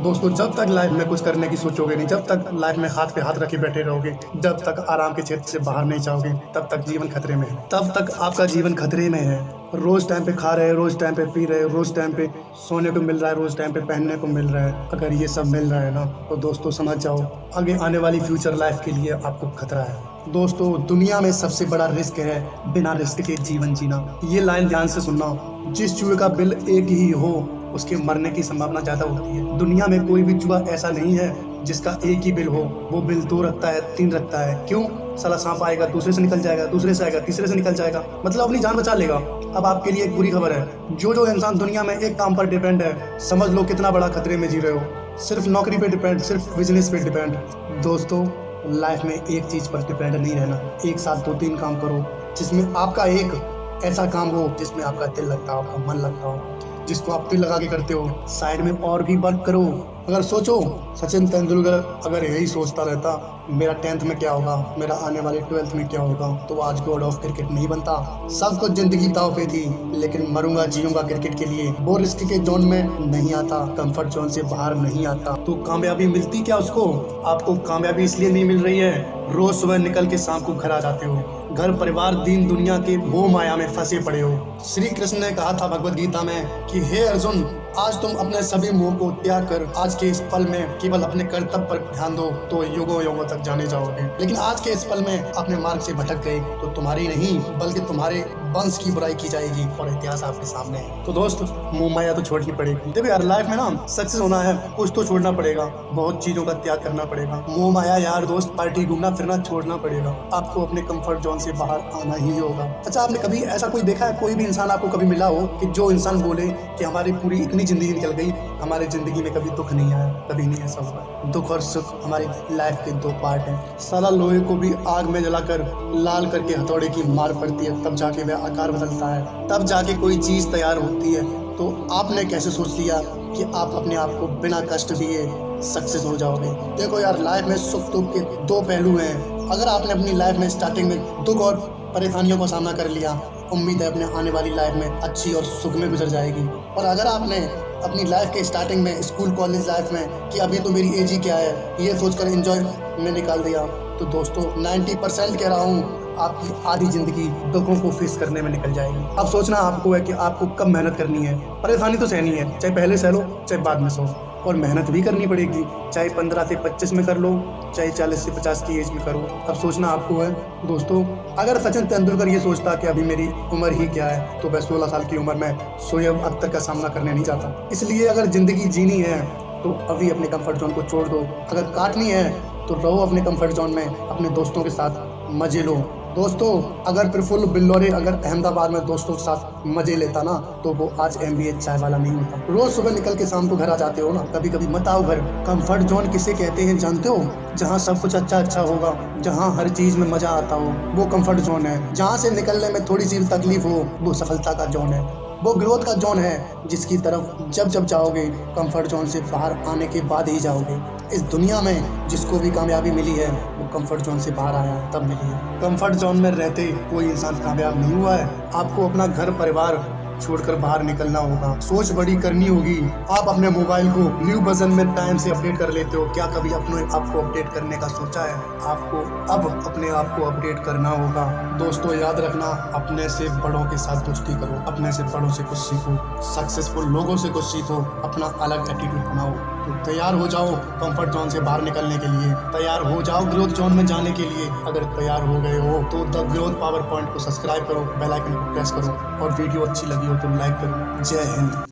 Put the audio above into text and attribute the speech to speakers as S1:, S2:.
S1: दोस्तों जब तक लाइफ में कुछ करने की सोचोगे नहीं, जब तक लाइफ में हाथ पे हाथ रखे बैठे रहोगे, जब तक आराम के क्षेत्र से बाहर नहीं जाओगे, तब तक जीवन खतरे में है। तब तक आपका जीवन खतरे में है। रोज टाइम पे खा रहे, रोज टाइम पे पी रहे, रोज टाइम पे सोने को मिल रहा है, रोज टाइम पे पहनने को मिल रहा है। अगर ये सब मिल रहा है ना, तो दोस्तों समझ जाओ आगे आने वाली फ्यूचर लाइफ के लिए आपको खतरा है। दोस्तों दुनिया में सबसे बड़ा रिस्क है बिना रिस्क के जीवन जीना। ये लाइन ध्यान से सुनना, जिस चूहे का बिल एक ही हो उसके मरने की संभावना ज्यादा होती है। दुनिया में कोई भी चूहा ऐसा नहीं है जिसका एक ही बिल हो। वो बिल 2 रखता है, 3 रखता है। क्यों? साला सांप आएगा, दूसरे से निकल जाएगा, दूसरे से आएगा, तीसरे से निकल जाएगा, मतलब अपनी जान बचा लेगा। अब आपके लिए एक बुरी खबर है, जो इंसान दुनिया में एक काम पर डिपेंड है, समझ लो कितना बड़ा खतरे में जी रहे हो। सिर्फ नौकरी पे डिपेंड, सिर्फ बिजनेस पे डिपेंड। दोस्तों लाइफ में एक चीज पर डिपेंड नहीं रहना। एक साथ 2-3 काम करो जिसमें आपका एक ऐसा काम हो जिसमें आपका दिल लगता हो, आपका मन लगता हो, जिसको आप दिल लगा के करते हो। साइड में और भी वर्क करो। अगर सोचो सचिन तेंदुलकर अगर यही सोचता रहता मेरा 10th में क्या होगा, मेरा आने वाले 12th में क्या होगा, तो आज गॉड ऑफ क्रिकेट नहीं बनता। सब कुछ जिंदगी दांव पे थी, लेकिन मरूंगा जीऊंगा क्रिकेट के लिए। वो रिस्क के जोन में नहीं आता, कंफर्ट जोन से बाहर नहीं आता, तो कामयाबी मिलती क्या उसको? आपको कामयाबी इसलिए नहीं मिल रही है, रोज सुबह निकल के शाम को घर आ जाते हो, घर परिवार दीन दुनिया के मोह माया में फंसे पड़े हो। श्री कृष्ण ने कहा था भगवत गीता में कि हे अर्जुन, आज तुम अपने सभी मोह को त्याग कर आज के इस पल में केवल अपने कर्तव्य पर ध्यान दो तो युगों युगों तक जाने जाओगे। लेकिन आज के इस पल में अपने मार्ग से भटक गए तो तुम्हारी नहीं बल्कि तुम्हारे वंश की बुराई की जाएगी और इतिहास आपके सामने है। तो दोस्त मोह माया तो छोड़नी पड़ेगी। देखो यार, लाइफ में ना सक्सेस होना है, कुछ तो छोड़ना पड़ेगा, बहुत चीजों का त्याग करना पड़ेगा। मोह माया यार दोस्त पार्टी घूमना फिरना छोड़ना पड़ेगा। आपको अपने कंफर्ट जोन से बाहर आना ही होगा। अच्छा, आपने कभी ऐसा कोई देखा है, कोई भी इंसान आपको कभी मिला हो कि जो इंसान बोले कि हमारी पूरी इतनी जिंदगी निकल गई, हमारी जिंदगी में कभी दुख नहीं आया? कभी नहीं ऐसा हुआ। दुख और सुख हमारी लाइफ के 2 पार्ट हैं। साला लोहे को भी आग में जलाकर लाल करके हथौड़े की मार पड़ती है, तब जाके वह आकार बदलता है, तब जाके कोई चीज तैयार होती है। तो आपने कैसे सोच लिया कि आप अपने आप को बिना कष्ट दिए सक्सेस हो जाओगे? देखो यार, लाइफ में सुख दुख के 2 पहलू हैं। अगर आपने अपनी लाइफ में स्टार्टिंग में दुख और परेशानियों का सामना कर लिया, उम्मीद है अपने आने वाली लाइफ में अच्छी और सुख में गुजर जाएगी। और अगर आपने अपनी लाइफ के स्टार्टिंग में स्कूल कॉलेज लाइफ में कि अभी तो मेरी एज ही क्या है, ये सोचकर एंजॉय में निकाल दिया, तो दोस्तों 90% कह रहा हूँ आपकी आधी जिंदगी दुखों को फेस करने में निकल जाएगी। अब सोचना आपको है कि आपको कब मेहनत करनी है। परेशानी तो सहनी है, चाहे पहले सह लो चाहे बाद में सहो, और मेहनत भी करनी पड़ेगी, चाहे 15 से 25 में कर लो, चाहे 40 से 50 की एज में करो। अब सोचना आपको है। दोस्तों अगर सचिन तेंदुलकर ये सोचता कि अभी मेरी उम्र ही क्या है, तो वह 16 साल की उम्र में शोएब अख्तर का सामना करने नहीं जाता। इसलिए अगर जिंदगी जीनी है तो अभी अपने कंफर्ट जोन को छोड़ दो। अगर काटनी है तो रहो अपने कंफर्ट जोन में, अपने दोस्तों के साथ मजे लो। दोस्तों अगर प्रफुल्ल बिल्लौरे अगर अहमदाबाद में दोस्तों के साथ मजे लेता ना, तो वो आज MBA चाय वाला नहीं होता। रोज सुबह निकल के शाम को घर आ जाते हो ना, कभी कभी मत आओ घर। कंफर्ट जोन किसे कहते हैं जानते हो? जहाँ सब कुछ अच्छा होगा, जहाँ हर चीज में मजा आता हो, वो कंफर्ट जोन है। जहाँ से निकलने में थोड़ी सी तकलीफ हो, वो सफलता का जोन है, वो ग्रोथ का जोन है, जिसकी तरफ जब जाओगे कंफर्ट जोन से बाहर आने के बाद ही जाओगे। इस दुनिया में जिसको भी कामयाबी मिली है वो कंफर्ट जोन से बाहर आया तब मिली है। कंफर्ट जोन में रहते कोई इंसान कामयाब नहीं हुआ है। आपको अपना घर परिवार छोड़कर बाहर निकलना होगा, सोच बड़ी करनी होगी। आप अपने मोबाइल को न्यू वर्जन में टाइम से अपडेट कर लेते हो, क्या कभी अपने आप को अपडेट करने का सोचा है? आपको अब अपने आप को अपडेट करना होगा। दोस्तों याद रखना, अपने से बड़ों के साथ दोस्ती करो, अपने से बड़ों से कुछ सीखो, सक्सेसफुल लोगों से कुछ सीखो, अपना अलग एटीट्यूड बनाओ। तो तैयार हो जाओ कंफर्ट जोन से बाहर निकलने के लिए, तैयार हो जाओ ग्रोथ जोन में जाने के लिए। अगर तैयार हो गए हो तो द ग्रोथ पावर पॉइंट को सब्सक्राइब करो, बेल आइकन को प्रेस करो, और वीडियो अच्छी लगी हो तो लाइक करो। जय हिंद।